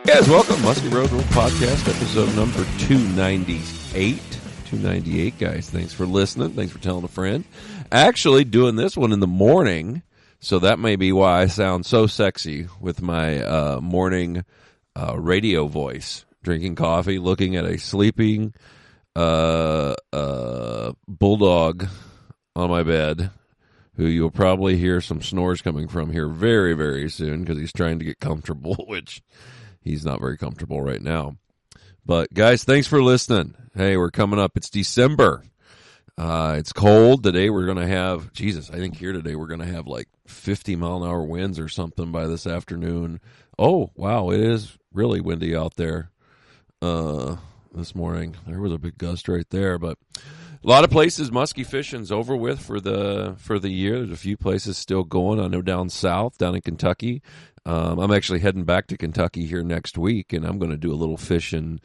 Guys, welcome. Muskie Road Rule Podcast, episode number 298. 298, guys. Thanks for listening. Thanks for telling a friend. Actually, doing this one in the morning, so that may be why I sound so sexy with my morning radio voice. Drinking coffee, looking at a sleeping bulldog on my bed, who you'll probably hear some snores coming from here very, very soon because he's trying to get comfortable, which he's not very comfortable right now. But, guys, thanks for listening. Hey, we're coming up. It's December. It's cold. Today we're going to have, I think here today we're going to have like 50-mile-an-hour winds or something by this afternoon. Oh, wow, it is really windy out there this morning. There was a big gust right there, but a lot of places muskie fishing's over with for the year. There's a few places still going. I know down south, down in Kentucky. I'm actually heading back to Kentucky here next week, and I'm going to do a little fishing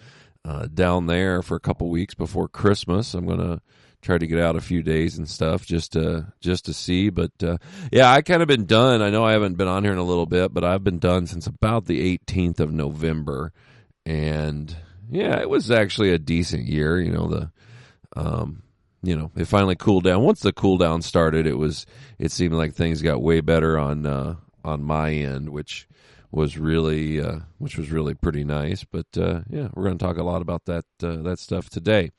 down there for a couple weeks before Christmas. I'm going to try to get out a few days and stuff just to see. But yeah, I kind of been done. I know I haven't been on here in a little bit, but I've been done since about the 18th of November, and yeah, it was actually a decent year. It finally cooled down. Once the cool down started, it seemed like things got way better on my end, which was really pretty nice. But yeah, we're going to talk a lot about that stuff today.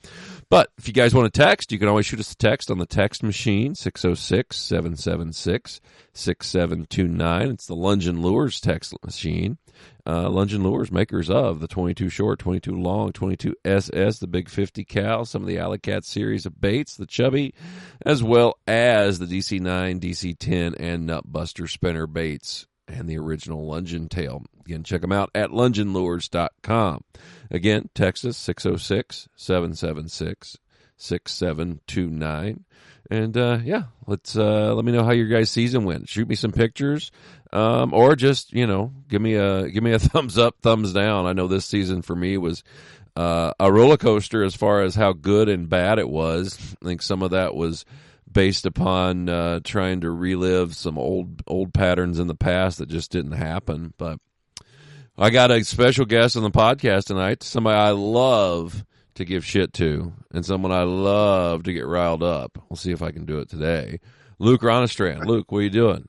But if you guys want to text, you can always shoot us a text on the text machine, 606-776-6729. It's the Lunge & Lures text machine. Lunge & Lures, makers of the 22 short, 22 long, 22 SS, the Big 50 cal, some of the Alley Cat series of baits, the Chubby, as well as the DC9, DC10, and Nutbuster spinner baits, and the original Lunge & Tail. Again, check them out at lungeandlures.com. Again, text us 606-776-6729. And yeah, let me know how your guys' season went. Shoot me some pictures, or just give me a thumbs up, thumbs down. I know this season for me was a roller coaster as far as how good and bad it was. I think some of that was based upon trying to relive some old patterns in the past that just didn't happen. But I got a special guest on the podcast tonight, somebody I love to give shit to, and someone I love to get riled up. We'll see if I can do it today. Luke Ronnestrand. Luke, what are you doing?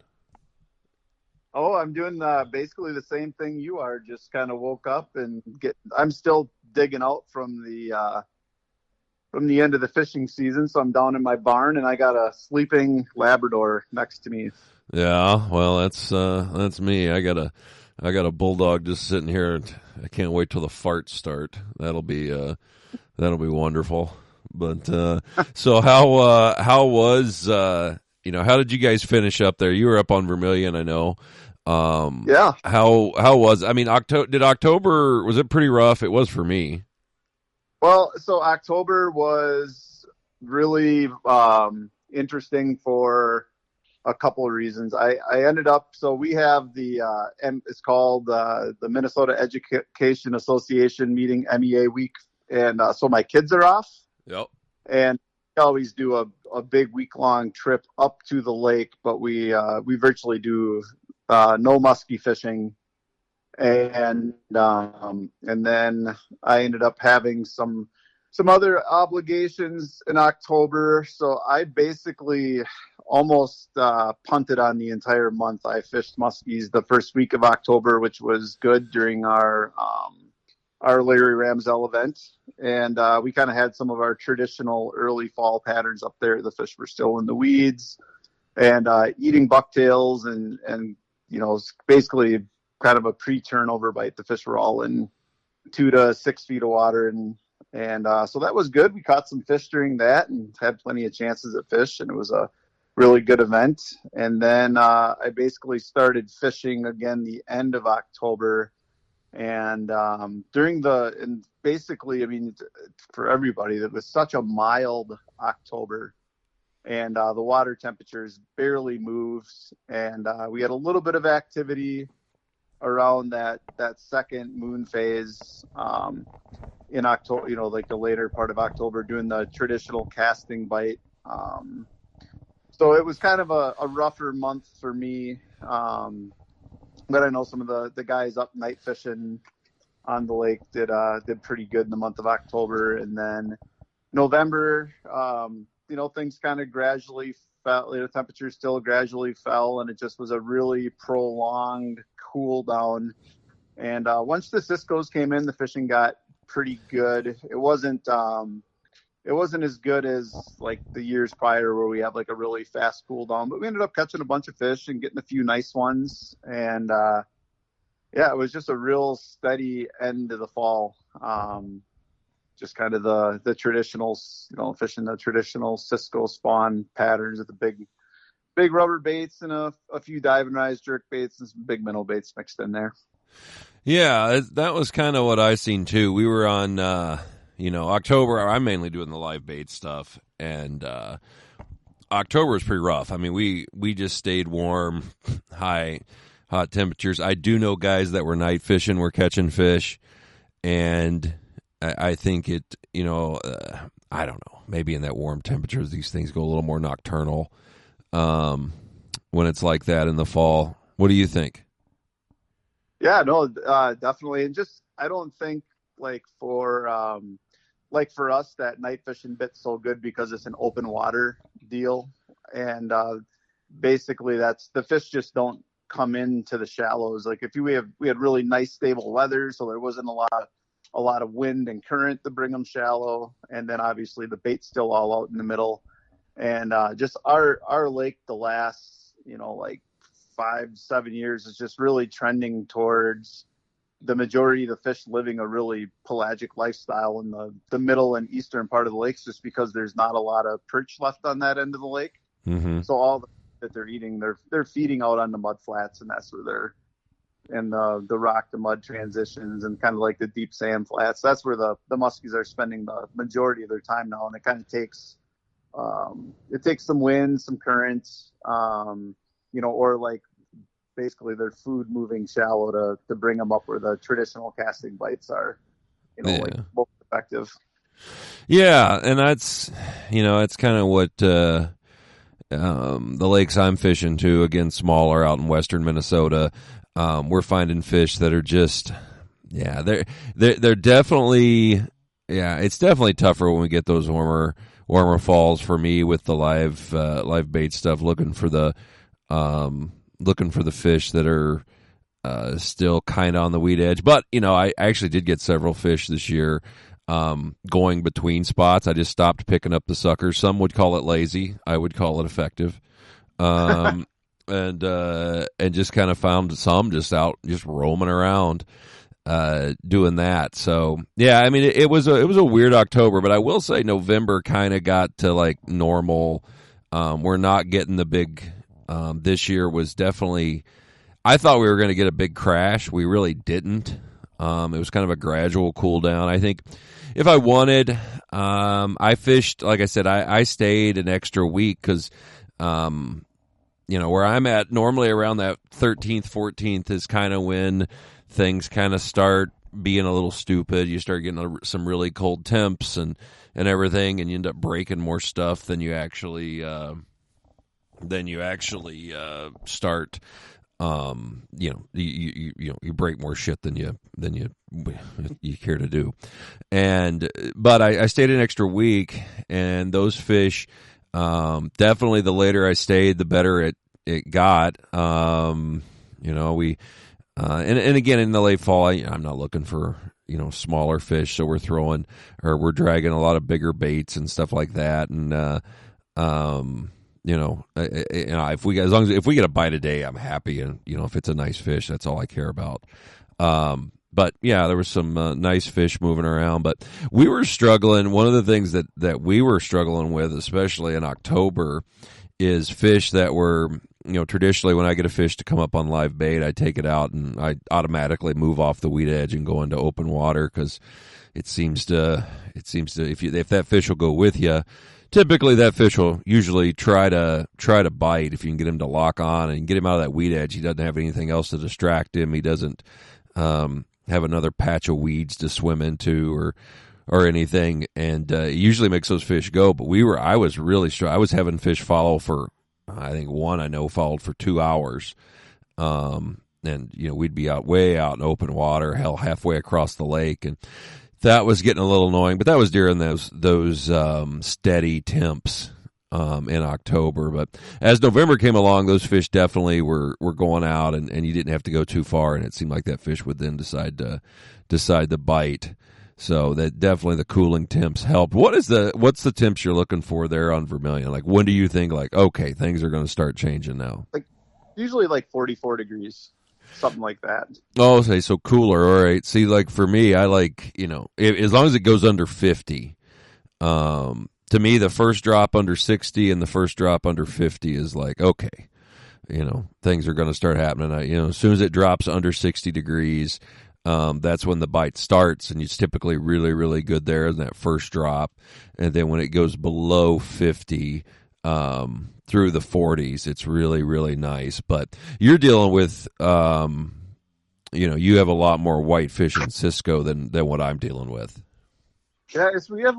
Oh, I'm doing basically the same thing you are. Just kind of woke up and I'm still digging out from the end of the fishing season, so I'm down in my barn and I got a sleeping Labrador next to me. Yeah, well, that's me. I got a bulldog just sitting here. I can't wait till the farts start. That'll be wonderful. But so how was how did you guys finish up there? You were up on Vermilion, I know. Yeah. How was? I mean, October was it pretty rough? It was for me. Well, so October was really interesting for a couple of reasons. I ended up, so we have it's called the Minnesota Education Association meeting, MEA week. And so my kids are off. Yep. And we always do a big week-long trip up to the lake, but we virtually do no muskie fishing. And then I ended up having some other obligations in October. So I basically almost punted on the entire month. I fished muskies the first week of October, which was good during our Larry Ramsell event. And we kind of had some of our traditional early fall patterns up there. The fish were still in the weeds and eating bucktails and basically kind of a pre-turnover bite. The fish were all in 2 to 6 feet of water. And so that was good. We caught some fish during that and had plenty of chances at fish. And it was a really good event. And then I basically started fishing again the end of October. And basically, I mean, for everybody, it was such a mild October, and the water temperatures barely moved, and we had a little bit of activity around that second moon phase in October, like the later part of October, doing the traditional casting bite. So it was kind of a rougher month for me. But I know some of the guys up night fishing on the lake did pretty good in the month of October, and then November, things kind of gradually fell. The temperatures still gradually fell, and it just was a really prolonged cool down. And once the Cisco's came in, the fishing got pretty good. It wasn't as good as like the years prior where we have like a really fast cool down, but we ended up catching a bunch of fish and getting a few nice ones. And it was just a real steady end to the fall. Just kind of the traditional, fishing the traditional Cisco spawn patterns with the big rubber baits and a few diving rise jerk baits and some big minnow baits mixed in there. Yeah, that was kind of what I seen too. We were on, October. I'm mainly doing the live bait stuff, and October was pretty rough. I mean, we just stayed warm, hot temperatures. I do know guys that were night fishing, were catching fish, and I think it, I don't know, maybe in that warm temperatures, these things go a little more nocturnal when it's like that in the fall. What do you think? Yeah, no, definitely. And just, I don't think like for us that night fishing bit's so good because it's an open water deal. And basically that's, the fish just don't come into the shallows. Like we had really nice stable weather, so there wasn't a lot of wind and current to bring them shallow. And then obviously the bait's still all out in the middle. And just our lake the last, 5-7 years is just really trending towards the majority of the fish living a really pelagic lifestyle in the middle and eastern part of the lakes, just because there's not a lot of perch left on that end of the lake. Mm-hmm. So all that they're eating, they're feeding out on the mud flats, and that's where and the rock to mud transitions and kind of like the deep sand flats. That's where the muskies are spending the majority of their time now. And it kind of takes some wind, some currents, or like basically their food moving shallow to bring them up where the traditional casting bites are, like most effective. Yeah. And that's, it's kind of what, the lakes I'm fishing to, again, smaller out in western Minnesota. We're finding fish that are just, they're definitely, it's definitely tougher when we get those warmer falls for me with the live bait stuff, looking for the fish that are still kind of on the weed edge. But, I actually did get several fish this year going between spots. I just stopped picking up the suckers. Some would call it lazy. I would call it effective. And just kind of found some just out, just roaming around, doing that. So yeah, I mean, it was a weird October, but I will say November kind of got to like normal. We're not getting the big, this year was definitely, I thought we were going to get a big crash. We really didn't. It was kind of a gradual cool down. I think if I wanted, I fished, like I said, I stayed an extra week because, where I'm at, normally around that 13th, 14th is kind of when things kind of start being a little stupid. You start getting some really cold temps and everything, and you end up breaking more stuff than you actually start. You break more shit than you care to do. But I stayed an extra week, and those fish, definitely the later I stayed, the better it got. We, and again, in the late fall, I'm not looking for, smaller fish. So we're dragging a lot of bigger baits and stuff like that. And, if we get a bite a day, I'm happy. And, if it's a nice fish, that's all I care about. But yeah, there was some nice fish moving around, but we were struggling. One of the things that we were struggling with, especially in October, is fish that were, traditionally when I get a fish to come up on live bait, I take it out and I automatically move off the weed edge and go into open water, because it seems to if that fish will go with you, typically that fish will usually try to bite if you can get him to lock on and get him out of that weed edge. He doesn't have anything else to distract him. He doesn't have another patch of weeds to swim into or anything, and it usually makes those fish go. But I was really I was having fish follow for, I think one I know followed for 2 hours, and we'd be way out in open water, hell, halfway across the lake, and that was getting a little annoying. But that was during those steady temps in October. But as November came along, those fish definitely were going out, and you didn't have to go too far, and it seemed like that fish would then decide to bite. So that definitely the cooling temps helped. What's the temps you're looking for there on Vermilion? Like, when do you think, like, okay, things are going to start changing now? Like usually like 44 degrees, something like that. Oh, okay, so cooler. All right. See, like for me, I like, as long as it goes under 50. To me, the first drop under 60 and the first drop under 50 is like, okay, things are going to start happening. As soon as it drops under 60 degrees, that's when the bite starts, and it's typically really, really good there in that first drop. And then when it goes below 50, through the 40s, it's really, really nice. But you're dealing with, you have a lot more whitefish in Cisco than what I'm dealing with. Yeah, we have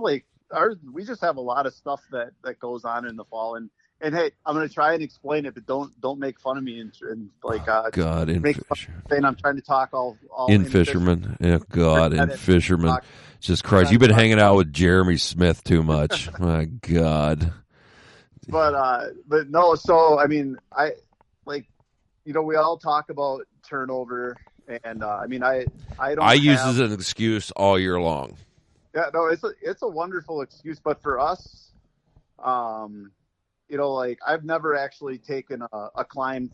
we just have a lot of stuff that goes on in the fall, and hey, I'm going to try and explain it, but don't make fun of me and God, make fun saying I'm trying to talk all in fishermen. Yeah, God, in fishermen. Just Christ, you've been hanging out with Jeremy Smith too much. My God. But no, so I mean, we all talk about turnover, and I use it as an excuse all year long. Yeah, no, it's a wonderful excuse, but for us, I've never actually taken a Klein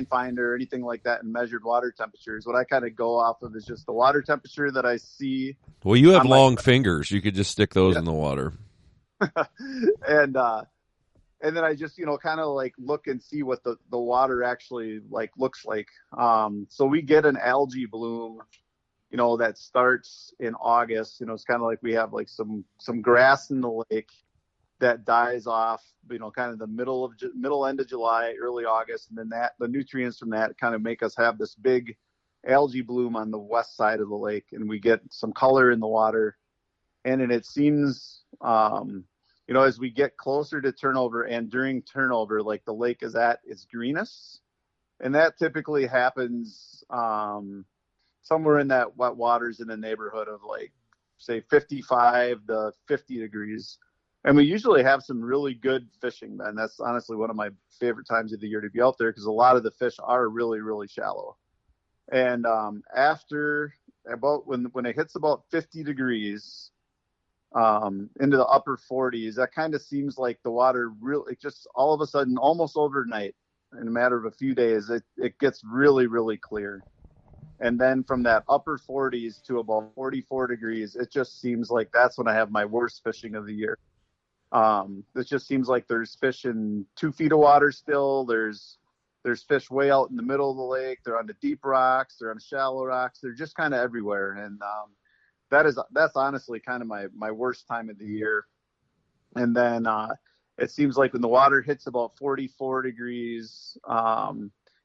finder or anything like that and measured water temperatures. What I kind of go off of is just the water temperature that I see. Well, you have long fingers; you could just stick those in the water. And then I just kind of like look and see what the water actually like looks like. So we get an algae bloom, that starts in August. It's kind of like we have like some grass in the lake that dies off, kind of the middle end of July, early August, and then the nutrients from that kind of make us have this big algae bloom on the west side of the lake, and we get some color in the water. And then it seems, as we get closer to turnover and during turnover, like the lake is at its greenest, and that typically happens somewhere in that wet waters in the neighborhood of like, say, 55 to 50 degrees. And we usually have some really good fishing then. That's honestly one of my favorite times of the year to be out there, because a lot of the fish are really, really shallow. And after about when it hits about 50 degrees into the upper 40s, that kind of seems like the water really just all of a sudden, almost overnight, in a matter of a few days, it gets really, really clear. And then from that upper 40s to about 44 degrees, it just seems like that's when I have my worst fishing of the year. It just seems like there's fish in 2 feet of water still. There's fish way out in the middle of the lake. They're on the deep rocks. They're on shallow rocks. They're just kind of everywhere. And that's honestly kind of my worst time of the year. And then it seems like when the water hits about 44 degrees,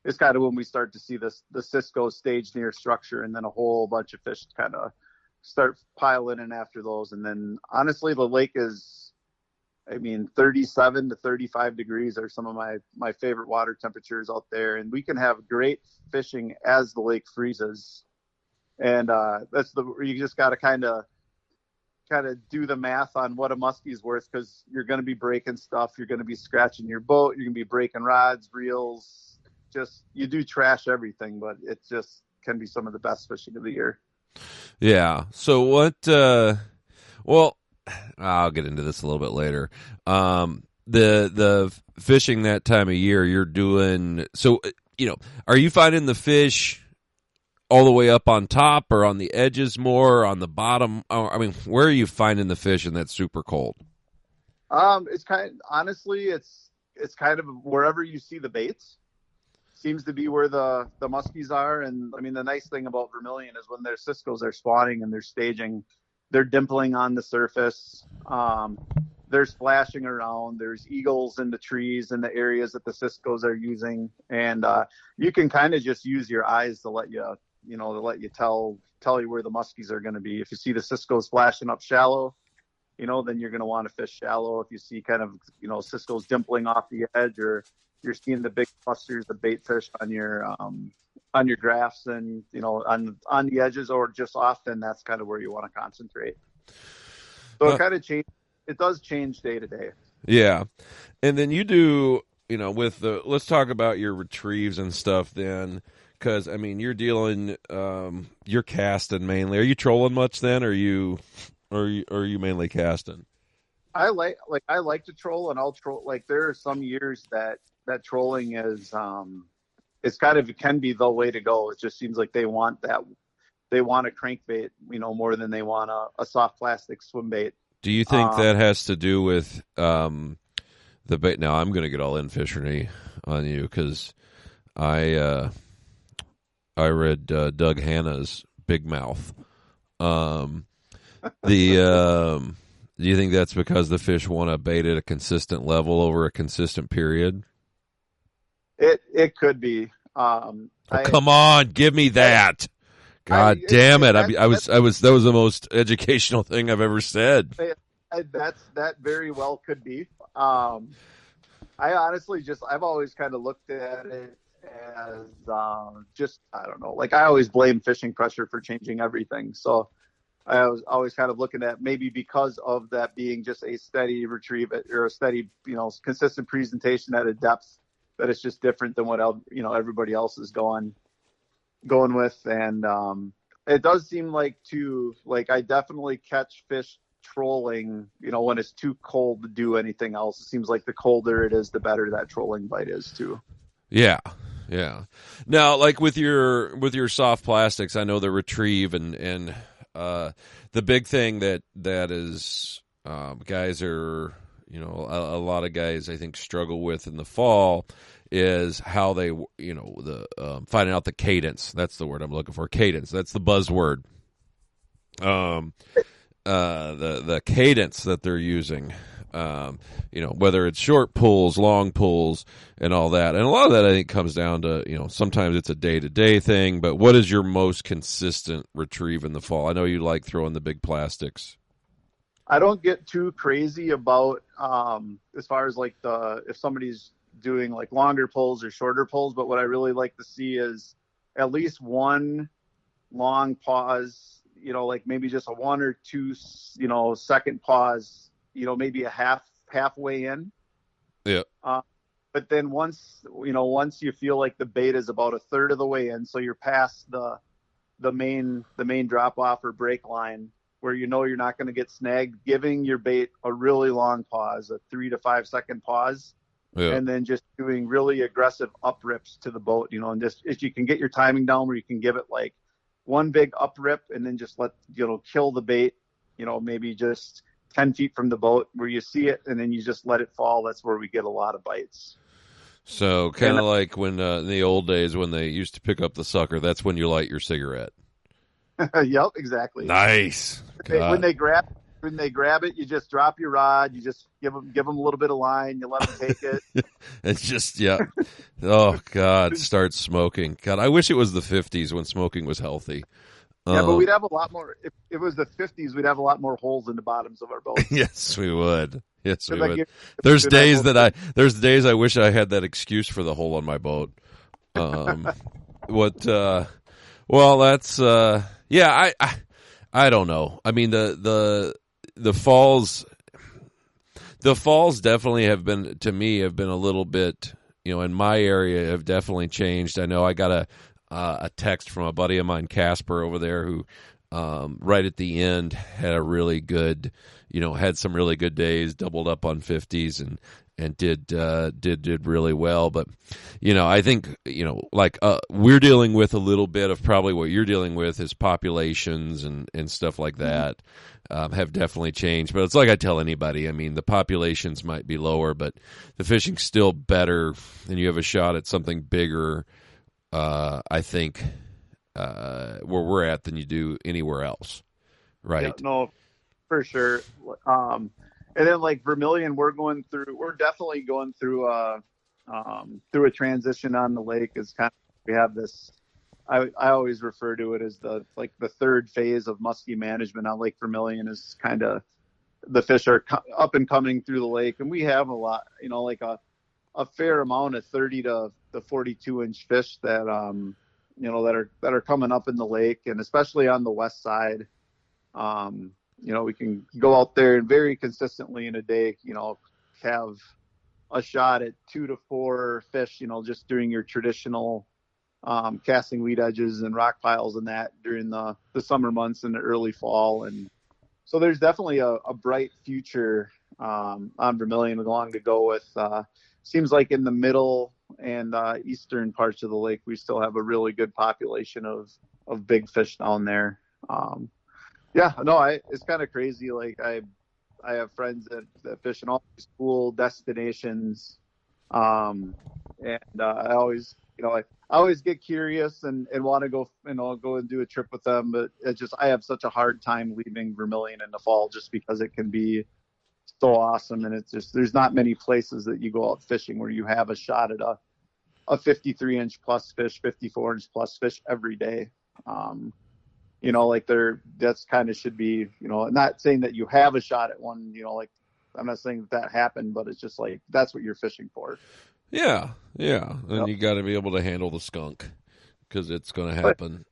it's kind of when we start to see the Cisco stage near structure, and then a whole bunch of fish kind of start piling in after those. And then honestly, the lake is, 37 to 35 degrees are some of my favorite water temperatures out there. And we can have great fishing as the lake freezes. And you just got to kind of do the math on what a muskie's worth, because you're going to be breaking stuff. You're going to be scratching your boat. You're going to be breaking rods, reels. Just, you do trash everything, but it just can be some of the best fishing of the year. Yeah. So what, well, I'll get into this a little bit later. The fishing that time of year you're doing, so, are you finding the fish all the way up on top or on the edges more, on the bottom? Where are you finding the fish in that super cold? It's honestly, it's kind of wherever you see the baits. Seems to be where the muskies are. And the nice thing about Vermilion is when their Ciscos are spawning and they're staging, they're dimpling on the surface. They're splashing around. There's eagles in the trees in the areas that the Ciscos are using. And you can kind of just use your eyes to let you tell you where the muskies are going to be. If you see the Ciscos splashing up shallow, then you're going to want to fish shallow. If you see kind of, Ciscos dimpling off the edge, or you're seeing the big clusters of bait fish on your on your graphs and, on the edges or just off, then that's kind of where you want to concentrate. So it kind of it does change day to day. Yeah. And then you do, let's talk about your retrieves and stuff then. Because, I mean, you're dealing, you're casting mainly. Are you trolling much then, or are you mainly casting? I like to troll, and I'll troll. Like, there are some years that trolling is, it can be the way to go. It just seems like they want a crankbait, more than they want a soft plastic swim bait. Do you think that has to do with the bait? Now, I'm going to get all in fishery on you because I read Doug Hanna's Big Mouth. Do you think that's because the fish want to bait at a consistent level over a consistent period? It could be. Come on, give me that. God damn it! That was the most educational thing I've ever said. That very well could be. I honestly I've always kind of looked at it as I don't know. Like, I always blame fishing pressure for changing everything. So I was always kind of looking at maybe because of that being just a steady retrieve or a steady, consistent presentation at a depth, that it's just different than what everybody else is going with. And it does seem like I definitely catch fish trolling, when it's too cold to do anything else. It seems like the colder it is, the better that trolling bite is too. Yeah. Now, like with your soft plastics, I know the retrieve and the big thing that is guys are, a lot of guys I think struggle with in the fall is how they, finding out the cadence. That's the word I'm looking for. Cadence. That's the buzzword. The cadence that they're using. Whether it's short pulls, long pulls, and all that. And a lot of that, I think, comes down to, sometimes it's a day-to-day thing, but what is your most consistent retrieve in the fall? I know you like throwing the big plastics. I don't get too crazy about, as far as like if somebody's doing like longer pulls or shorter pulls, but what I really like to see is at least one long pause, like maybe just a 1 or 2, second pause, maybe halfway in. Yeah. But then once you feel like the bait is about a third of the way in, so you're past the main drop off or break line where you're not going to get snagged, giving your bait a really long pause, a 3 to 5 second pause. Yeah. And then just doing really aggressive uprips to the boat, and just if you can get your timing down where you can give it like one big uprip and then just let, kill the bait, maybe just 10 feet from the boat where you see it, and then you just let it fall. That's where we get a lot of bites. So kind of like when in the old days when they used to pick up the sucker, that's when you light your cigarette. Yep, exactly. Nice. When they grab it, you just drop your rod. You just give them a little bit of line. You let them take it. It's just, yeah. Oh, God, start smoking. God, I wish it was the 50s when smoking was healthy. Yeah, but we'd have a lot more. If it was the 50s, we'd have a lot more holes in the bottoms of our boats. Yes, we would. Yes, we would. There's days I wish I had that excuse for the hole on my boat. Well, that's, yeah, I don't know. I mean, the falls definitely have been a little bit, in my area have definitely changed. I know I got a text from a buddy of mine, Casper, over there, who right at the end had a really good, had some really good days, doubled up on 50s and did really well. But, I think, like we're dealing with a little bit of probably what you're dealing with is populations and stuff like that have definitely changed. But it's like I tell anybody, I mean, the populations might be lower, but the fishing's still better and you have a shot at something bigger, I think, where we're at than you do anywhere else. Right. Yeah, no, for sure. And then like Vermilion, we're definitely going through a transition on the lake. Is kind of, we have this, I always refer to it as the third phase of muskie management on Lake Vermilion. Is kind of the fish are up and coming through the lake, and we have a lot, like a fair amount of 30 to the 42 inch fish that that are coming up in the lake, and especially on the west side. We can go out there and very consistently in a day, have a shot at 2 to 4 fish, just doing your traditional casting weed edges and rock piles and that during the summer months and the early fall. And so there's definitely a bright future on Vermilion, along to go with. Seems like in the middle and eastern parts of the lake, we still have a really good population of big fish down there. It's kind of crazy. Like I have friends that fish in all these cool destinations. And I always, I always get curious and want to go and do a trip with them. But I have such a hard time leaving Vermilion in the fall just because it can be so awesome. And there's not many places that you go out fishing where you have a shot at a 53-inch plus fish, 54-inch plus fish every day. That's kind of should be, not saying that you have a shot at one, I'm not saying that happened, but it's just like, that's what you're fishing for. Yeah. Yeah. And you got to be able to handle the skunk because it's going to happen.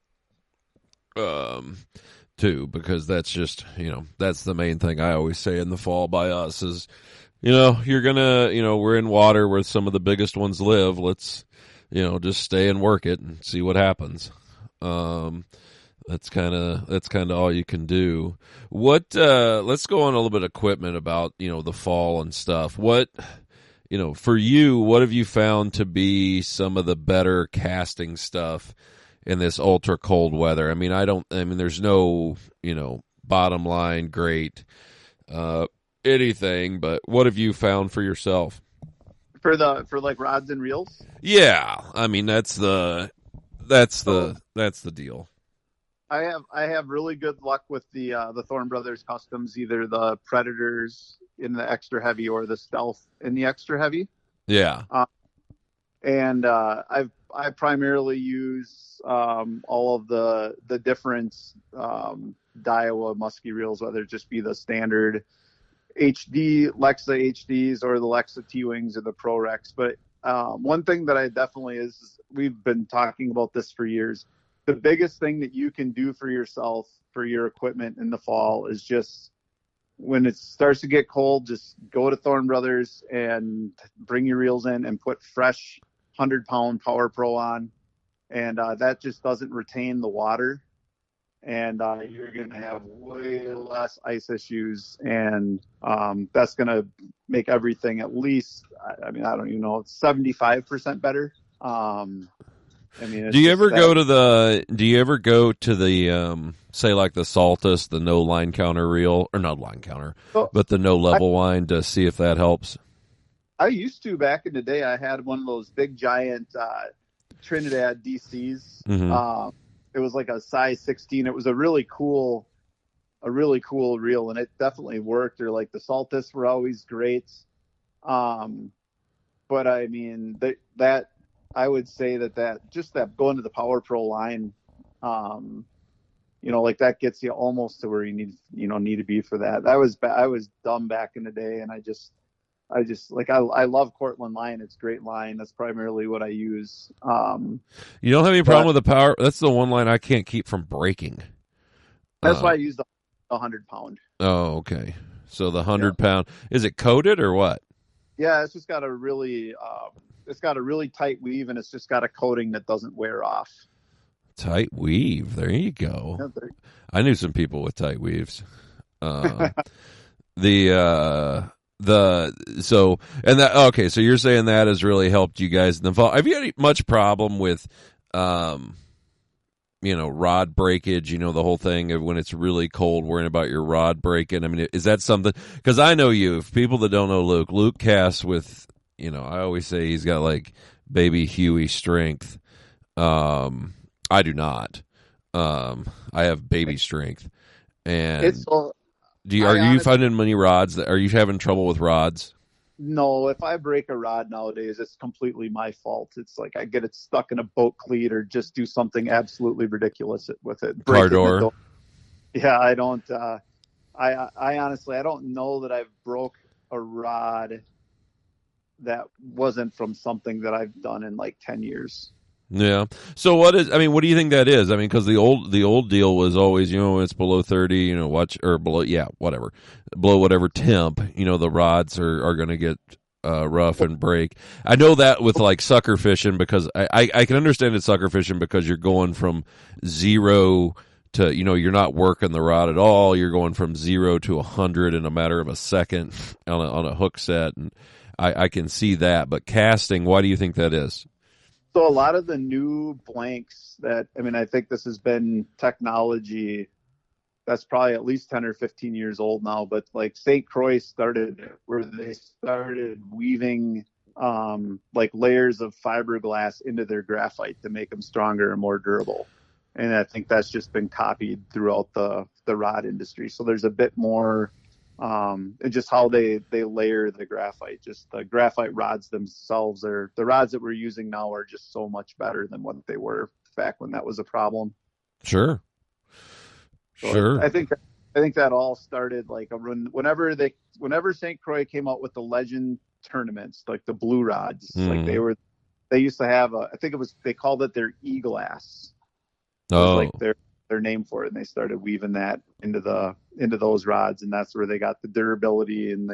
Too, because that's just, that's the main thing I always say in the fall by us is, you're going to, we're in water where some of the biggest ones live. Let's, just stay and work it and see what happens. That's kind of all you can do. Let's go on a little bit of equipment about, the fall and stuff. What, for you, what have you found to be some of the better casting stuff in this ultra cold weather? I mean, there's no, bottom line great, anything, but what have you found for yourself? For like rods and reels? Yeah. I mean, that's the deal. I have really good luck with the Thorne Brothers Customs, either the Predators in the extra heavy or the Stealth in the extra heavy. Yeah. I primarily use all of the different Daiwa musky reels, whether it just be the standard HD Lexa HDs or the Lexa T-Wings or the Pro Rex. But one thing that I definitely we've been talking about this for years. The biggest thing that you can do for yourself, for your equipment in the fall, is just when it starts to get cold, just go to Thorne Brothers and bring your reels in and put fresh 100-pound Power Pro on. And that just doesn't retain the water. And you're going to have way less ice issues. And that's going to make everything at least, I don't even know, 75% better. Do you ever go to the say like the Saltus, the no line counter reel, or not line counter, but the no level line to see if that helps? I used to back in the day. I had one of those big giant Trinidad DCs. Mm-hmm. It was like a size 16. It was a really cool reel, and it definitely worked. Or like the Saltus were always great. But I mean that I would say that going to the Power Pro line, like that gets you almost to where you need to be for that. I was dumb back in the day, and I just like I love Cortland line. It's a great line. That's primarily what I use. You don't have any problem with the power. That's the one line I can't keep from breaking. That's why I use the 100-pound. Oh, okay. So the 100-pound, is it coated or what? Yeah, it's just got a really tight weave, and it's just got a coating that doesn't wear off. Tight weave. There you go. Yeah, I knew some people with tight weaves. So you're saying that has really helped you guys in the fall. Have you had much problem with rod breakage, the whole thing of when it's really cold, worrying about your rod breaking? I mean, is that something? Because I know you, if people that don't know Luke casts with, I always say he's got like baby Huey strength. I do not. I have baby strength. And are you finding many rods are you having trouble with rods? No, if I break a rod nowadays, it's completely my fault. It's like I get it stuck in a boat cleat or just do something absolutely ridiculous with it. Car door. Yeah, I don't. I honestly, I don't know that I've broke a rod that wasn't from something that I've done in like 10 years. Yeah. So what do you think that is? I mean, because the old deal was always, it's below 30, watch, or below, yeah, whatever, below whatever temp, the rods are going to get rough and break. I know that with like sucker fishing, because I can understand it sucker fishing, because you're going from zero to, you're not working the rod at all. You're going from 0 to 100 in a matter of a second on a hook set, and I can see that. But casting, why do you think that is? So a lot of the new blanks I think this has been technology that's probably at least 10 or 15 years old now, but like St. Croix started where they started weaving like layers of fiberglass into their graphite to make them stronger and more durable. And I think that's just been copied throughout the rod industry. So there's a bit more just how they layer the graphite. Just the graphite rods themselves the rods that we're using now are just so much better than what they were back when that was a problem. Sure. So Sure. I think that all started like whenever St. Croix came out with the legend tournaments, like the blue rods, like they used to have they called it their e-glass. Oh, like their name for it, and they started weaving that into those rods, and that's where they got the durability, and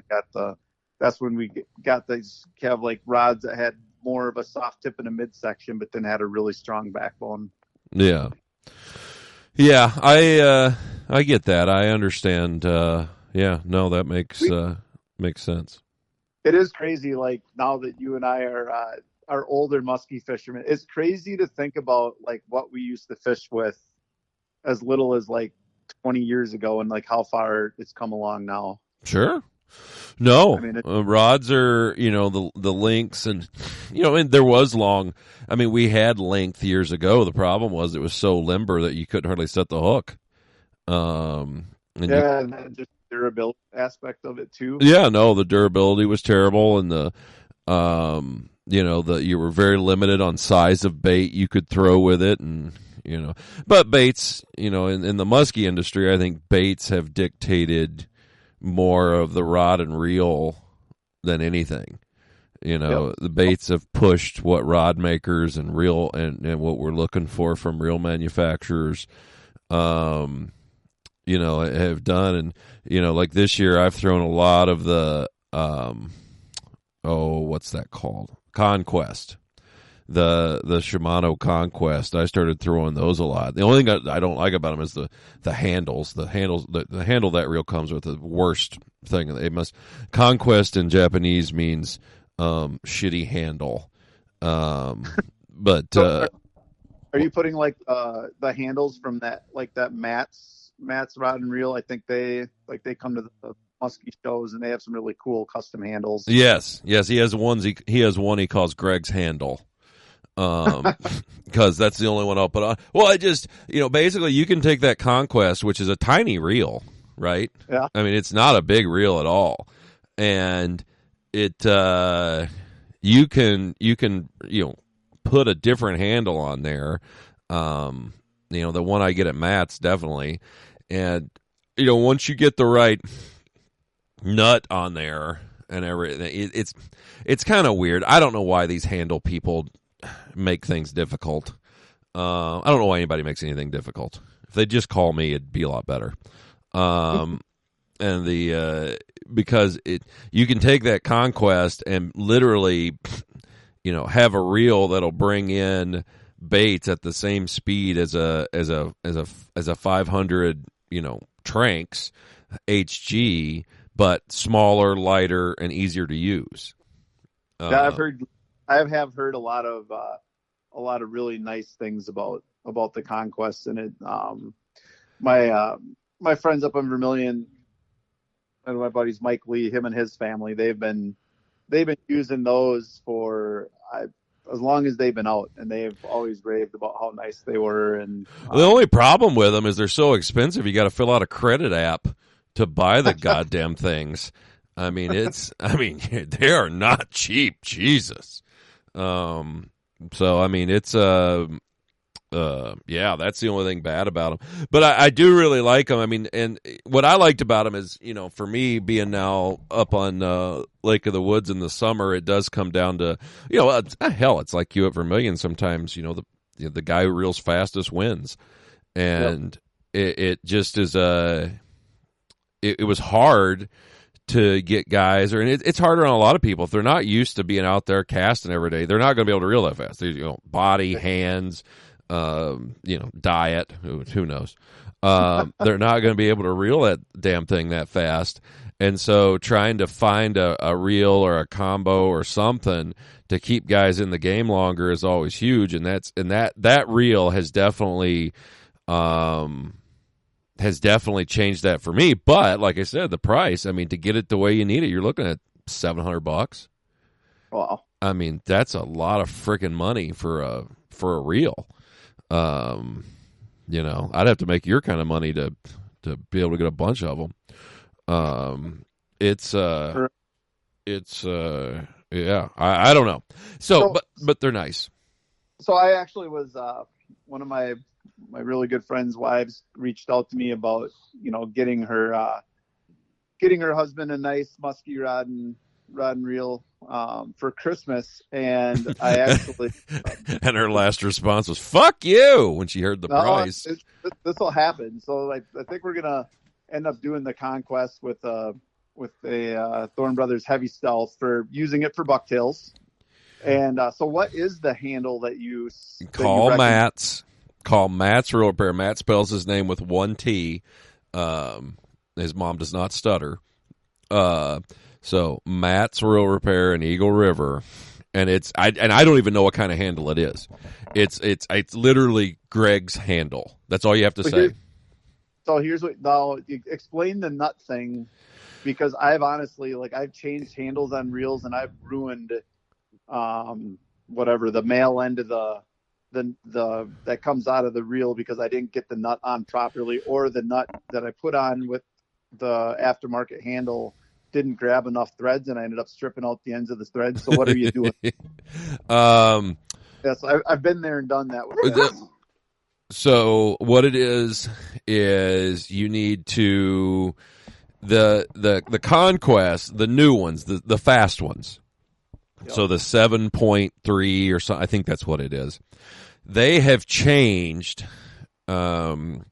that's when we got these have like rods that had more of a soft tip in the midsection, but then had a really strong backbone. yeah. Yeah, I get that. I understand. Yeah, no, that makes sense. It is crazy. Like now that you and I are older muskie fishermen, it's crazy to think about like what we used to fish with as little as like 20 years ago, and like how far it's come along now. Sure. No, rods are, the lengths, and, and there was long. I mean, we had length years ago. The problem was it was so limber that you couldn't hardly set the hook. And just durability aspect of it too. Yeah, no, the durability was terrible, and you were very limited on size of bait you could throw with it, and but baits, in the muskie industry, I think baits have dictated more of the rod and reel than anything. The baits have pushed what rod makers and reel and what we're looking for from reel manufacturers, have done. And, like this year, I've thrown a lot of the, what's that called? Conquest. The Shimano Conquest. I started throwing those a lot. The only thing I don't like about them is the handles. The handle that reel comes with, the worst thing. Conquest in Japanese means shitty handle. But are you putting like the handles from that Matt's rod and reel? I think they come to the muskie shows, and they have some really cool custom handles. Yes, he has he has one he calls Gregg's handle. Because that's the only one I'll put on. Well, I just, basically you can take that Conquest, which is a tiny reel, right? Yeah. I mean, it's not a big reel at all. And it, you can, put a different handle on there. The one I get at Matt's, definitely. And, once you get the right nut on there and everything, it's kind of weird. I don't know why these handle people make things difficult. I don't know why anybody makes anything difficult. If they just call me, it'd be a lot better. And because you can take that Conquest and literally, have a reel that'll bring in baits at the same speed as a 500, Tranks HG, but smaller, lighter, and easier to use. I have heard a lot of really nice things about the Conquest, and it. My friends up in Vermilion, and my buddies Mike Lee, him and his family, they've been using those for as long as they've been out, and they've always raved about how nice they were. And the only problem with them is they're so expensive. You got to fill out a credit app to buy the goddamn things. I mean, they are not cheap. Jesus. So I mean, it's Yeah, that's the only thing bad about him. But I do really like him. I mean, and what I liked about him is, for me being now up on Lake of the Woods in the summer, it does come down to, hell, it's like you at Vermilion sometimes. The guy who reels fastest wins, and it just is it was hard to get guys, and it's harder on a lot of people if they're not used to being out there casting every day. They're not going to be able to reel that fast. Body, hands. Diet, who knows? They're not going to be able to reel that damn thing that fast. And so trying to find a reel or a combo or something to keep guys in the game longer is always huge. And that reel has definitely changed that for me. But like I said, the price, I mean, to get it the way you need it, you're looking at $700. Wow. I mean, that's a lot of freaking money for a reel. I'd have to make your kind of money to be able to get a bunch of them. I don't know. So but they're nice. So I actually was, one of my really good friend's wives reached out to me about, getting her husband a nice musky rod and reel for Christmas, and I actually and her last response was "fuck you" when she heard the price. This will happen. So I think we're gonna end up doing the Conquest with a Thorne Brothers Heavy Stealth for using it for bucktails. And so, what is the handle that you call Matt's? Call Matt's Reel Repair. Matt spells his name with one T. His mom does not stutter. So Matt's Reel Repair in Eagle River, and I don't even know what kind of handle it is. It's literally Gregg's handle. That's all you have to say. Here's what. Now explain the nut thing, because I've honestly I've changed handles on reels and I've ruined the male end of the that comes out of the reel because I didn't get the nut on properly, or the nut that I put on with the aftermarket handle didn't grab enough threads, and I ended up stripping out the ends of the threads. So what are you doing? Yes, I've been there and done that with that. So what it is you need to the Conquest, the new ones, the fast ones. Yep. So the 7.3 or something, I think that's what it is. They have changed on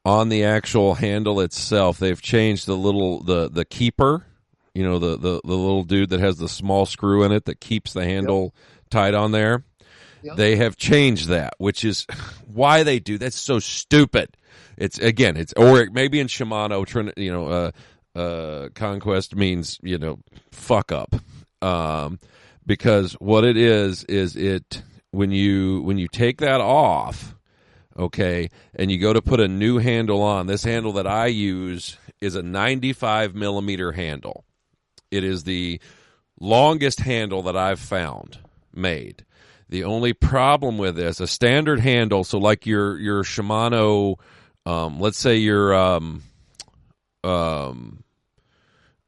the actual handle itself. They've changed the keeper, the little dude that has the small screw in it that keeps the handle tight on there. Yep. They have changed that, which is why they do. That's so stupid. Or maybe in Shimano, Conquest means, fuck up. Because what it is it, when you take that off, okay, and you go to put a new handle on, this handle that I use is a 95 millimeter handle. It is the longest handle that I've found made. The only problem with this, a standard handle, so like your Shimano, let's say your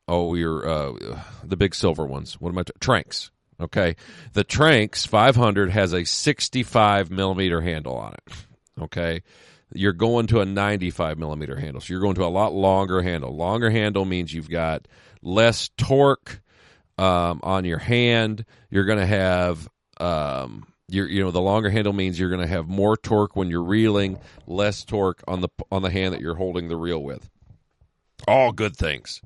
the big silver ones. What am I? Tranks. Okay, the Tranks 500 has a 65 millimeter handle on it. Okay, you're going to a 95 millimeter handle, so you're going to a lot longer handle. Longer handle means you've got less torque on your hand. You're going to have the longer handle means you're going to have more torque when you're reeling, less torque on the hand that you're holding the reel with. All good things.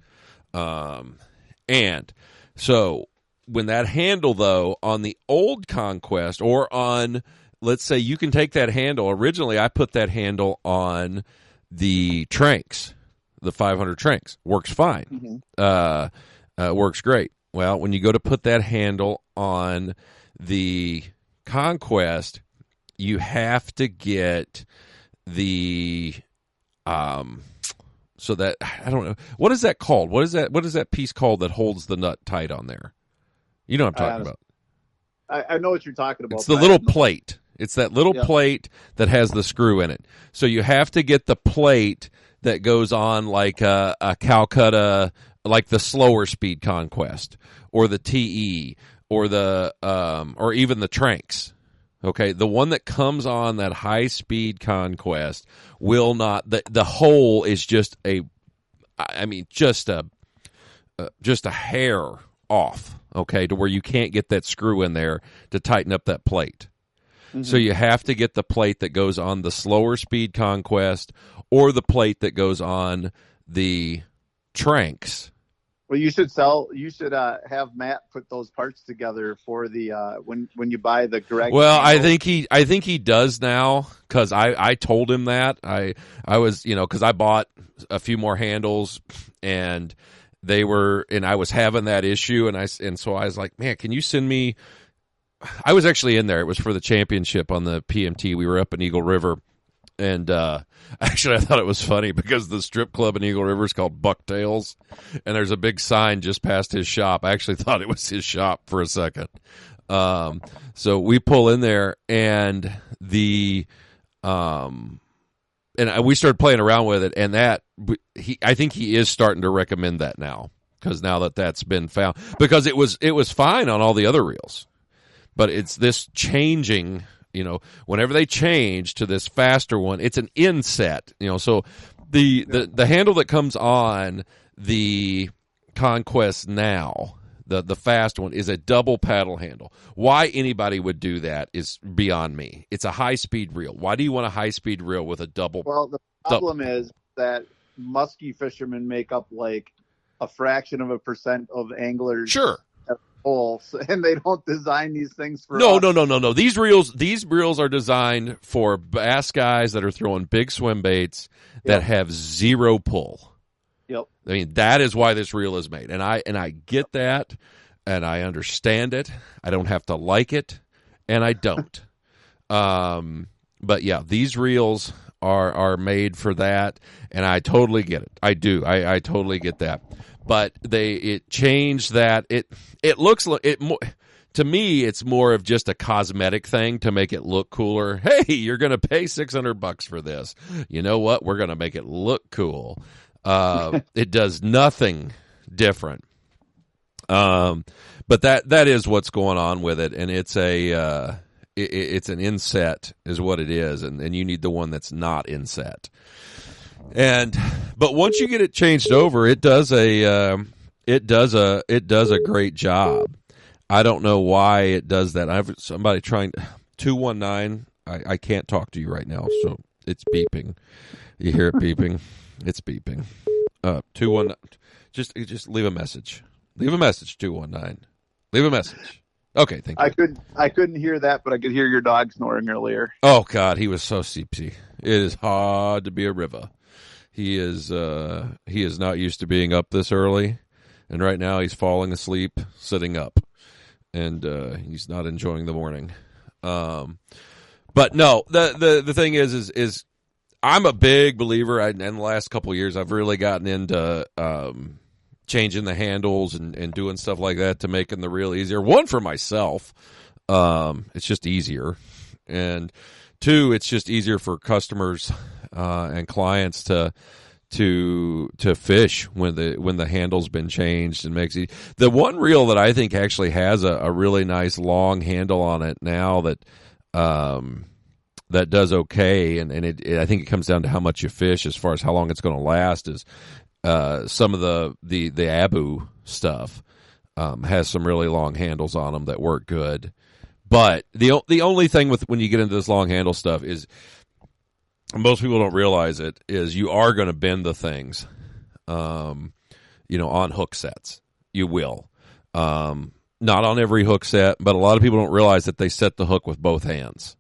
And so when that handle, though, on the old Conquest or on, let's say you can take that handle. Originally, I put that handle on the Tranks, the 500 Tranks. Works fine. Mm-hmm. Works great. Well, when you go to put that handle on the Conquest, you have to get the so that, I don't know, what is that called? What is that piece called that holds the nut tight on there? You know what I'm talking about. I know what you're talking about. It's the little plate. It's that little plate that has the screw in it. So you have to get the plate that goes on like a Calcutta, like the slower speed Conquest, or the TE, or the or even the Tranks. Okay, the one that comes on that high-speed Conquest will not. The hole is just just a hair off. Okay, to where you can't get that screw in there to tighten up that plate. Mm-hmm. So you have to get the plate that goes on the slower speed Conquest or the plate that goes on the Tranks. Well, you should have Matt put those parts together for the when you buy the Gregg. Well, I think he does now, because I told him that I was, because I bought a few more handles and I was having that issue, and so I was like, man, can you send me? I was actually in there. It was for the championship on the PMT. We were up in Eagle River. And actually, I thought it was funny because the strip club in Eagle River is called Bucktails, and there's a big sign just past his shop. I actually thought it was his shop for a second. So we pull in there, and we started playing around with it, and I think he is starting to recommend that now, because now that's been found, because it was fine on all the other reels, but it's this changing. Whenever they change to this faster one, it's an inset. So the handle that comes on the Conquest now, the fast one, is a double paddle handle. Why anybody would do that is beyond me. It's a high-speed reel. Why do you want a high-speed reel with a double? Well, the problem is that muskie fishermen make up like a fraction of a percent of anglers. Sure. Holes, and they don't design these things for No. These reels are designed for bass guys that are throwing big swim baits that have zero pull. Yep. I mean, that is why this reel is made, and I get that, and I understand it. I don't have to like it, and I don't. But yeah, these reels are made for that, and I totally get it. I do. I totally get that. But it changed that. It looks like it more. To me, it's more of just a cosmetic thing to make it look cooler. Hey, you're going to pay $600 for this. You know what? We're going to make it look cool. It does nothing different. But that is what's going on with it, and it's it's an inset is what it is, and you need the one that's not inset. But once you get it changed over, it does a great job. I don't know why it does that. I have somebody trying 219. I can't talk to you right now, so it's beeping. You hear it beeping? It's beeping. 219. Just leave a message. Leave a message. 219. Leave a message. Okay, thank you. I couldn't hear that, but I could hear your dog snoring earlier. Oh God, he was so seepsy. It is hard to be a river. He is not used to being up this early, and right now he's falling asleep sitting up, and he's not enjoying the morning. But no, the thing is I'm a big believer. In the last couple of years, I've really gotten into changing the handles and doing stuff like that to making the reel easier. One, for myself, it's just easier, and two, it's just easier for customers and clients to fish when the handle's been changed, and makes it. The one reel that I think actually has a really nice long handle on it now that does okay, and I think it comes down to how much you fish as far as how long it's going to last. Is some of the Abu stuff has some really long handles on them that work good. But the only thing with when you get into this long handle stuff is, most people don't realize it, is you are going to bend the things, on hook sets. You will. Not on every hook set, but a lot of people don't realize that they set the hook with both hands.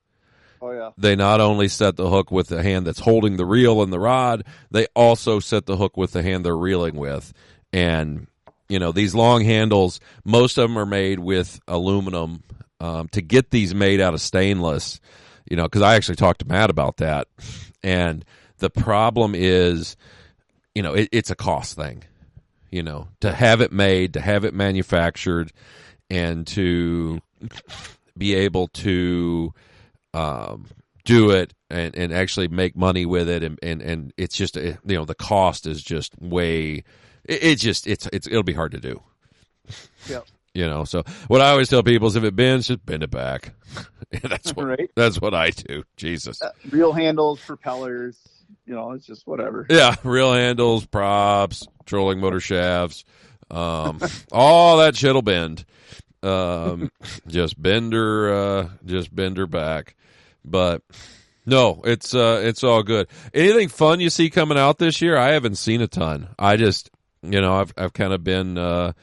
Oh, yeah. They not only set the hook with the hand that's holding the reel and the rod, they also set the hook with the hand they're reeling with. And, these long handles, most of them are made with aluminum. To get these made out of stainless, because I actually talked to Matt about that, and the problem is, it's a cost thing, to have it made, to have it manufactured, and to be able to do it and actually make money with it, and it's just the cost is just way, it'll be hard to do. Yeah. So what I always tell people is if it bends, just bend it back. Right. That's what I do. Jesus. Reel handles, propellers, it's just whatever. Yeah, reel handles, props, trolling motor shafts, all that shit'll bend. Just bend her back. But no, it's all good. Anything fun you see coming out this year? I haven't seen a ton. I just, I've kind of been, I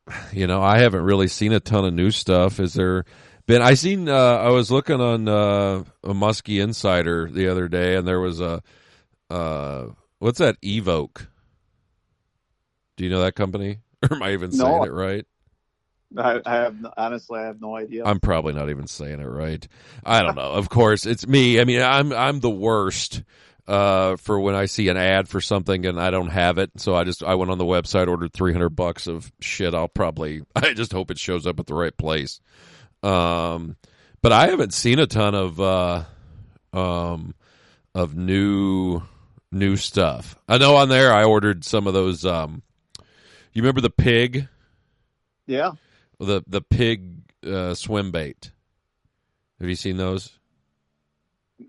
haven't really seen a ton of new stuff. Is there been? I was looking on a Muskie Insider the other day, and there was what's that Evoke? Do you know that company? Or am I even saying it right? Honestly, I have no idea. I'm probably not even saying it right. I don't know. Of course, it's me. I mean, I'm the worst for when I see an ad for something and I don't have it. So I went on the website, ordered $300 of shit. I just hope it shows up at the right place. But I haven't seen a ton of new stuff. I know on there I ordered some of those. You remember the pig? Yeah. The pig swim bait. Have you seen those?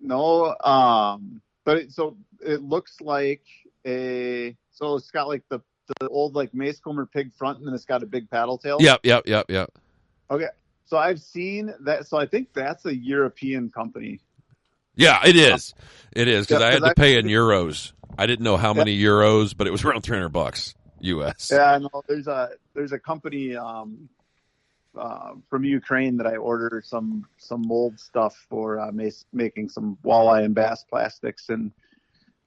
No, but it looks like it's got like the old like Macecomber pig front, and then it's got a big paddle tail. Yep. Okay, so I've seen that. So I think that's a European company. Yeah, it is. It is because I had to pay in euros. I didn't know how many euros, but it was around $300 US. Yeah, I know. There's a company from Ukraine that I ordered some mold stuff for making some walleye and bass plastics, and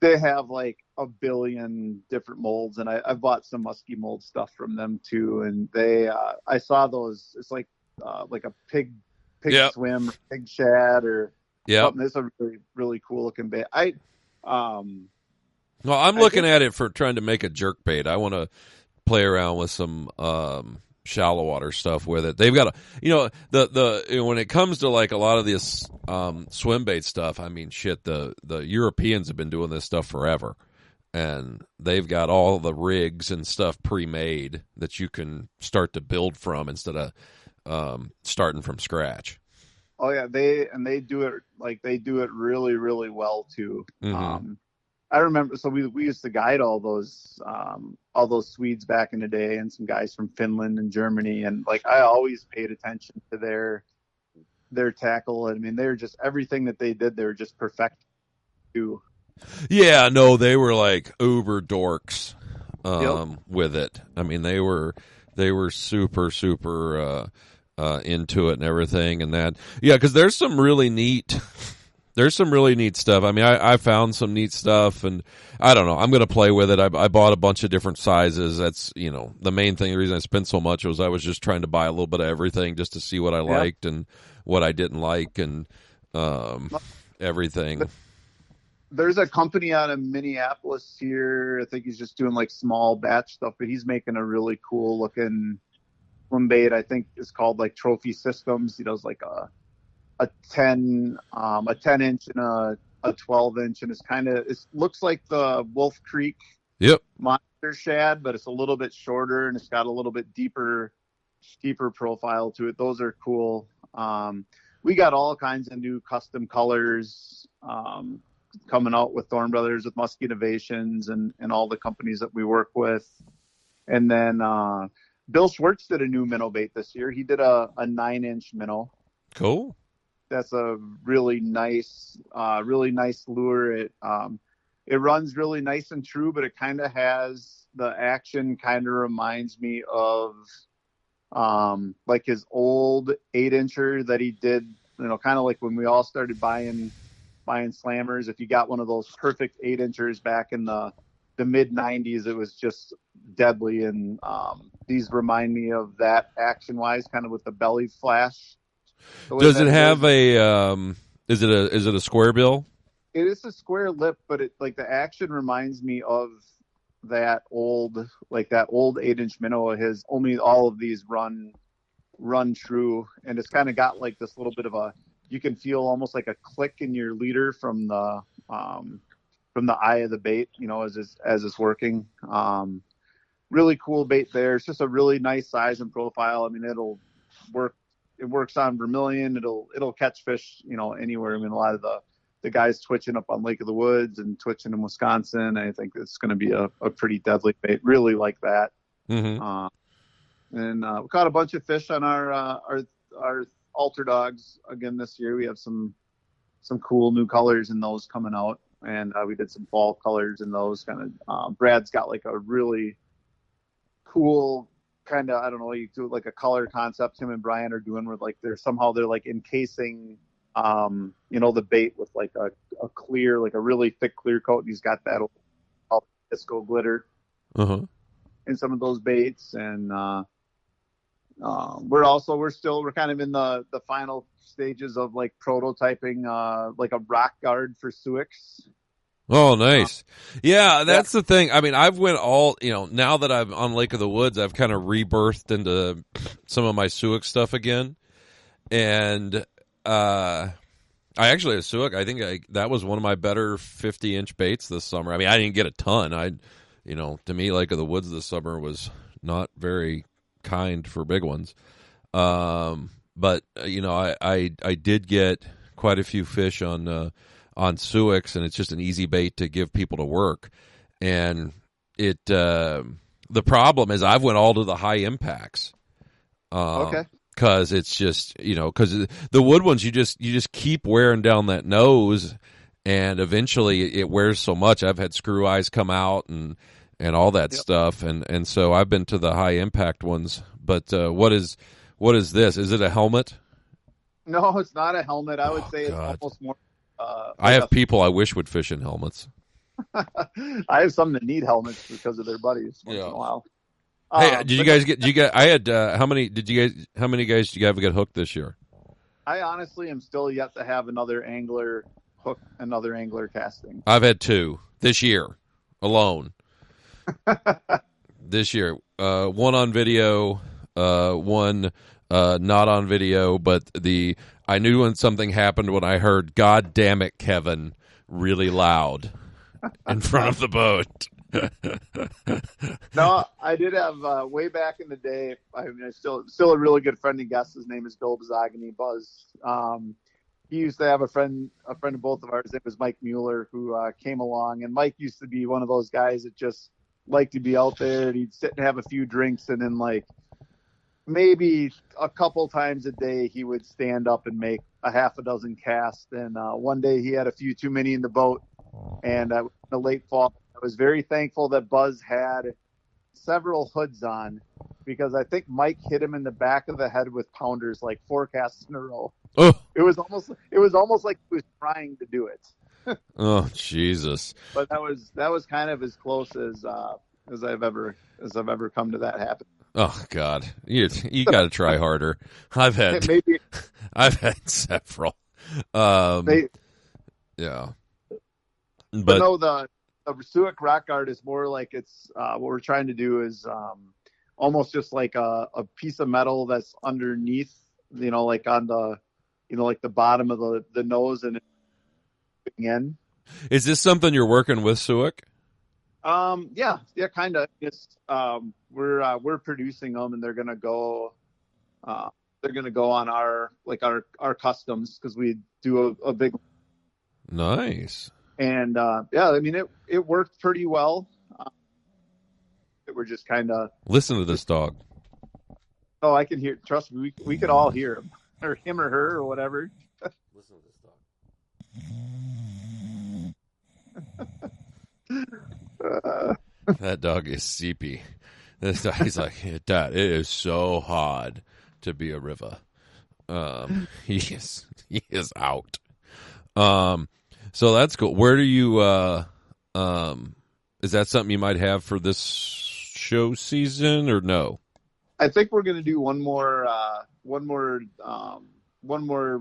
they have like a billion different molds, and I've bought some musky mold stuff from them too. And I saw those. It's like a pig swim, or pig shad, or something. It's a really really cool looking bait. Well, I'm looking at it for trying to make a jerk bait. I want to play around with some shallow water stuff with it. They've got when it comes to like a lot of this swim bait stuff, I mean, shit, the Europeans have been doing this stuff forever, and they've got all the rigs and stuff pre-made that you can start to build from instead of starting from scratch. Oh yeah, they do it really really well too. Mm-hmm. I remember, so we used to guide all those Swedes back in the day, and some guys from Finland and Germany, and like I always paid attention to their tackle. I mean, they're just everything that they did, they were just perfect too. Yeah, no, they were like uber dorks with it. I mean, they were super into it and everything, and that because there's some really neat stuff. I mean, I found some neat stuff, and I don't know. I'm going to play with it. I bought a bunch of different sizes. That's, the main thing, the reason I spent so much was I was just trying to buy a little bit of everything just to see what I liked and what I didn't like, and everything. There's a company out of Minneapolis here. I think he's just doing like small batch stuff, but he's making a really cool looking swim bait. I think it's called like Trophy Systems. He does like a 10 inch and a 12 inch, and it looks like the Wolf Creek monster shad, but it's a little bit shorter and it's got a little bit deeper profile to it. Those are cool. We got all kinds of new custom colors coming out with Thorn Brothers, with Muskie Innovations, and all the companies that we work with. And then Bill Schwartz did a new minnow bait this year. He did a 9-inch minnow. Cool. That's a really nice lure. It runs really nice and true, but it kind of has the action. Kind of reminds me of like his old 8-incher that he did. Kind of like when we all started buying slammers. If you got one of those perfect 8-inchers back in the mid 90s, it was just deadly. And these remind me of that action wise, kind of with the belly flash. Does it have is it a square bill? It is a square lip, but it like the action reminds me of that old 8-inch minnow of his. Only all of these run true, and it's kind of got like this little bit of you can feel almost like a click in your leader from the eye of the bait, as it's working. really cool bait there. It's just a really nice size and profile. I mean, it'll work. It works on Vermilion. It'll catch fish, anywhere. I mean, a lot of the guys twitching up on Lake of the Woods and twitching in Wisconsin. I think it's going to be a pretty deadly bait. Really like that. Mm-hmm. And we caught a bunch of fish on our altar dogs again this year. We have some cool new colors in those coming out, and we did some fall colors in those. Kind of Brad's got like a really cool kind of, I don't know, you do like a color concept him and Brian are doing, where like they're like encasing the bait with like a clear, like a really thick clear coat, and he's got that disco glitter in some of those baits. And we're kind of in the final stages of like prototyping like a rock guard for Suix. Oh, nice. Yeah, that's the thing. I mean, I've went all, now that I'm on Lake of the Woods, I've kind of rebirthed into some of my Suix stuff again. And I actually have Suix. I think that was one of my better 50-inch baits this summer. I mean, I didn't get a ton. To me, Lake of the Woods this summer was not very kind for big ones. But I did get quite a few fish on Suix, and it's just an easy bait to give people to work. And the problem is I've went all to the high impacts. Okay. Because it's just, because the wood ones, you just keep wearing down that nose, and eventually it wears so much. I've had screw eyes come out and all that stuff, and so I've been to the high impact ones. But what is this? Is it a helmet? No, it's not a helmet. I would say it's almost more. I have people I wish would fish in helmets. I have some that need helmets because of their buddies once in a while. Hey, did you guys get? I had how many guys did you have get hooked this year? I honestly am still yet to have another angler hook, another angler casting. I've had 2 this year alone. This year, one on video, one not on video, but I knew when something happened when I heard "God damn it, Kevin" really loud in front of the boat. No, I did have way back in the day. I mean, still a really good friend and guest. His name is Bill Bazagany, Buzz. He used to have a friend of both of ours. It was Mike Mueller, who came along, and Mike used to be one of those guys that just liked to be out there. And he'd sit and have a few drinks, and then like maybe a couple times a day he would stand up and make a half a dozen casts. And one day he had a few too many in the boat, and in the late fall, I was very thankful that Buzz had several hoods on, because I think Mike hit him in the back of the head with pounders like 4 casts in a row. Oh, it was almost like he was trying to do it. Oh, Jesus! But that was kind of as close as I've ever come to that happen. Oh God, you got to try harder. I've had several. Yeah, but no, the Suic rock guard is more like it's what we're trying to do is almost just like a piece of metal that's underneath, like on the, like the bottom of the nose and in. Is this something you're working with Suic? Yeah, kind of. It's we're producing them, and they're gonna go on our customs, because we do a big. Nice. And yeah, I mean it worked pretty well. We're just kind of listen to this dog. Oh, I can hear. Trust me, we could all hear him, or him, or her, or whatever. Listen to this dog. That dog is seepy. He's like, Dad, it is so hard to be a river. He is out. So that's cool. Where do you? Is that something you might have for this show season, or no? I think we're gonna do one more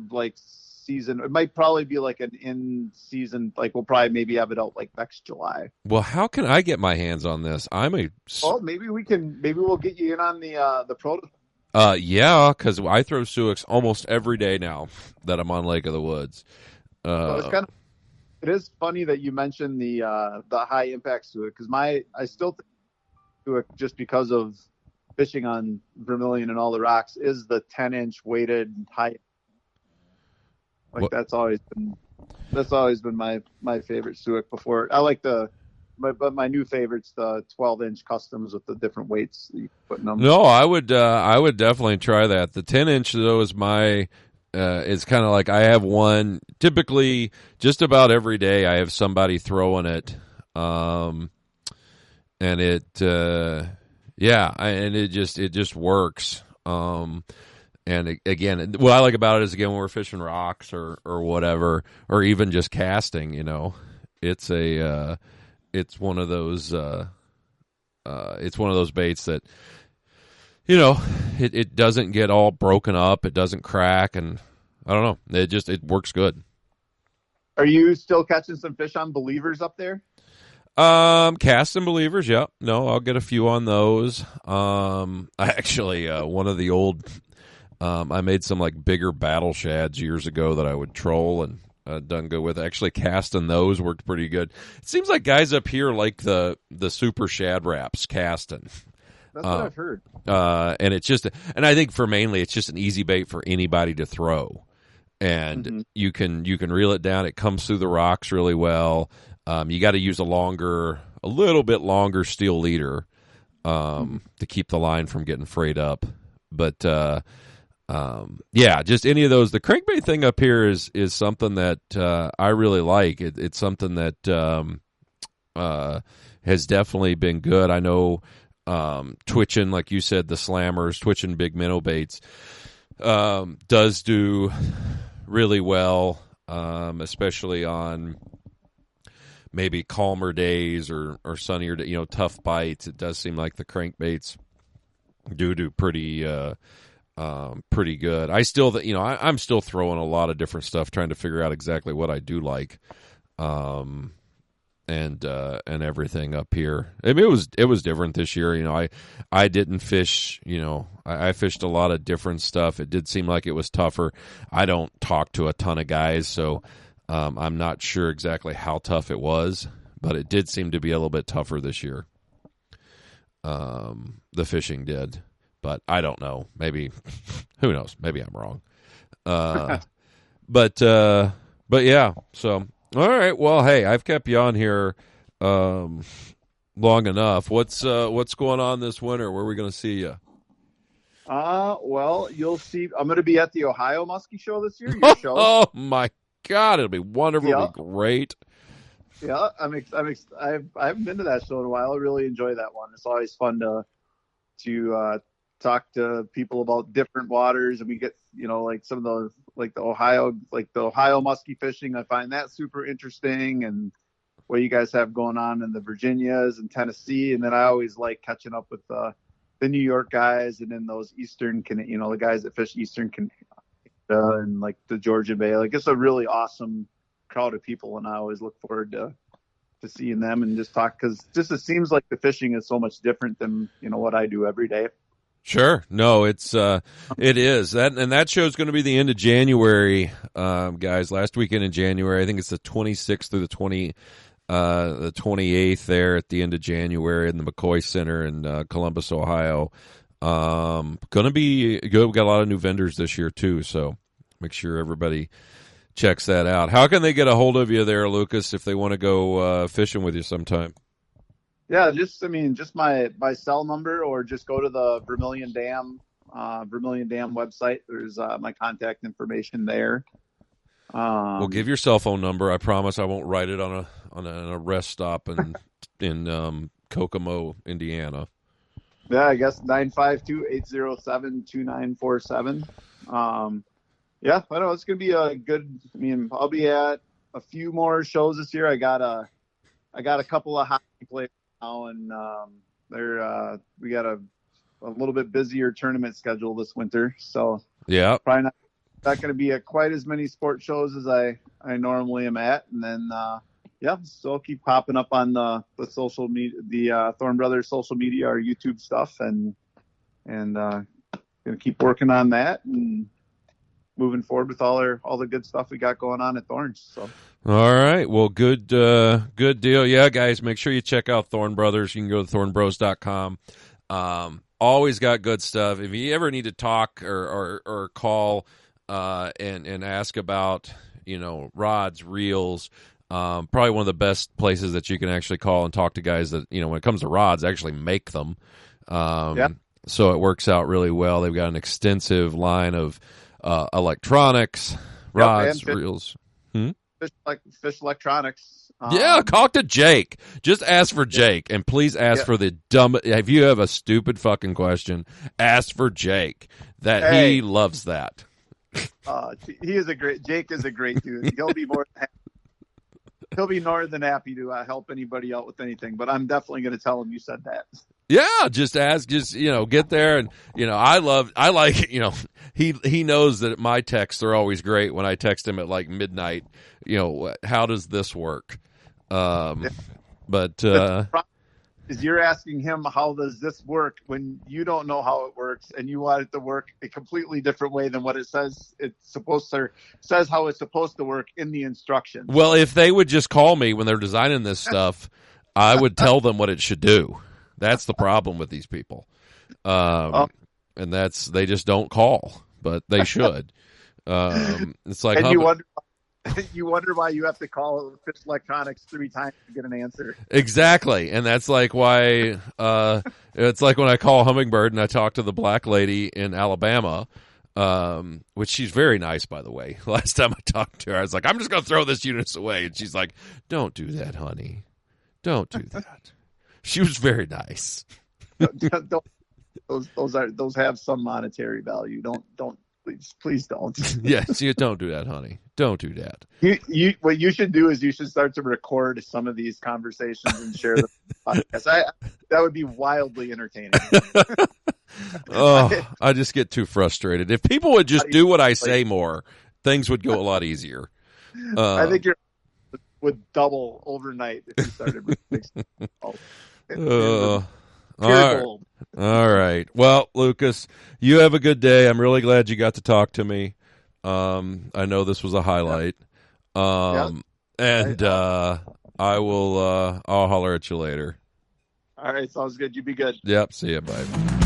like season. It might probably be like an in season. Like we'll probably maybe have it out like next July. Well, how can I get my hands on this? Maybe we'll get you in on the prototype. Yeah, because I throw Suics almost every day now that I'm on Lake of the Woods. It is funny that you mentioned the high impact Suic, because I still think to it just because of fishing on Vermilion and all the rocks is the 10-inch weighted height. Like that's always been my favorite Suic before. I like but my new favorite's the 12-inch customs with the different weights that you put in them. No, I would definitely try that. The 10-inch though is my it's kind of like I have one typically just about every day. I have somebody throwing it, and it it just works. And again, what I like about it is again when we're fishing rocks or whatever, or even just casting. It's one of those baits that it doesn't get all broken up, it doesn't crack, and I don't know, it works good. Are you still catching some fish on Believers up there? Casting Believers, yeah. No, I'll get a few on those. I actually one of the old I made some like bigger battle shads years ago that I would troll and done good with. Actually, casting those worked pretty good. It seems like guys up here like the super shad wraps casting. That's what I've heard. And it's just, and I think mainly it's just an easy bait for anybody to throw, and you can reel it down. It comes through the rocks really well. You got to use a little bit longer steel leader to keep the line from getting frayed up. But just any of those. The crankbait thing up here is something that I really like. It's something that has definitely been good. I know twitching, like you said, the slammers, twitching big minnow baits does do really well, especially on maybe calmer days or sunnier, tough bites. It does seem like the crankbaits do pretty good. I still, I'm still throwing a lot of different stuff, trying to figure out exactly what I do like, and everything up here. I mean, it was different this year. I didn't fish. I fished a lot of different stuff. It did seem like it was tougher. I don't talk to a ton of guys, so I'm not sure exactly how tough it was, but it did seem to be a little bit tougher this year. The fishing did. But I don't know. Maybe, who knows? Maybe I'm wrong. But yeah. So, all right. Well, hey, I've kept you on here long enough. What's going on this winter? Where are we going to see you? Well, you'll see. I'm going to be at the Ohio Muskie Show this year. Your show. Oh my God, it'll be wonderful. Yeah. It'll be great. Yeah, I haven't been to that show in a while. I really enjoy that one. It's always fun to talk to people about different waters, and we get like some of those, like the Ohio muskie fishing. I find that super interesting, and what you guys have going on in the Virginias and Tennessee. And then I always like catching up with the New York guys, and then those Eastern, the guys that fish Eastern Canada and like the Georgian Bay. Like it's a really awesome crowd of people, and I always look forward to seeing them and just talk, because it seems like the fishing is so much different than what I do every day. Sure. No, it is. That show's going to be the end of January, guys. Last weekend in January. I think it's the 26th through the 28th there at the end of January in the McCoy Center in Columbus, Ohio. Going to be good. We've got a lot of new vendors this year too, so make sure everybody checks that out. How can they get a hold of you there, Lucas, if they want to go fishing with you sometime? Yeah, just my cell number, or just go to the Vermilion Dam website. There's my contact information there. Well, give your cell phone number. I promise I won't write it on a rest stop in Kokomo, Indiana. Yeah, I guess 952-807-2947. Yeah, I know it's gonna be a good. I'll be at a few more shows this year. I got a couple of hockey players now, and we got a little bit busier tournament schedule this winter, so yeah, probably not going to be quite as many sport shows as I normally am at. And then still keep popping up on the social media, the Thorn Brothers social media, our YouTube stuff, and gonna keep working on that, and moving forward with all the good stuff we got going on at Thorns. So. All right. Well, good deal. Yeah, guys, make sure you check out Thorn Brothers. You can go to thornbros.com. Always got good stuff. If you ever need to talk or call and ask about, rods, reels, probably one of the best places that you can actually call and talk to guys that, when it comes to rods, actually make them. So it works out really well. They've got an extensive line of electronics, rods, reels. Fish electronics. Talk to Jake. Just ask for Jake, and please ask for the dumb. If you have a stupid fucking question, ask for Jake. He loves that. Jake is a great dude. He'll be more than happy to help anybody out with anything. But I'm definitely going to tell him you said that. Yeah, just ask. Just get there, and I like. He knows that my texts are always great when I text him at like midnight. How does this work? But is you're asking him how does this work when you don't know how it works and you want it to work a completely different way than what it says says how it's supposed to work in the instructions. Well, if they would just call me when they're designing this stuff, I would tell them what it should do. That's the problem with these people. And they just don't call, but they should. It's like, and you wonder why you have to call Fish Electronics 3 times to get an answer. Exactly. And that's like why, it's like when I call Hummingbird and I talk to the black lady in Alabama, which she's very nice, by the way. Last time I talked to her, I was like, I'm just going to throw this unit away. And she's like, don't do that, honey. Don't do that. She was very nice. Those have some monetary value. Don't please don't. Yes, you don't do that, honey. Don't do that. What you should do is you should start to record some of these conversations and share them. That would be wildly entertaining. I just get too frustrated. If people would just do what I say more, things would go a lot easier. I think would double overnight if you started. All right. Well, Lucas, you have a good day. I'm really glad you got to talk to me. I know this was a highlight. And I will. I'll holler at you later. All right, sounds good. You be good. Yep. See you. Bye.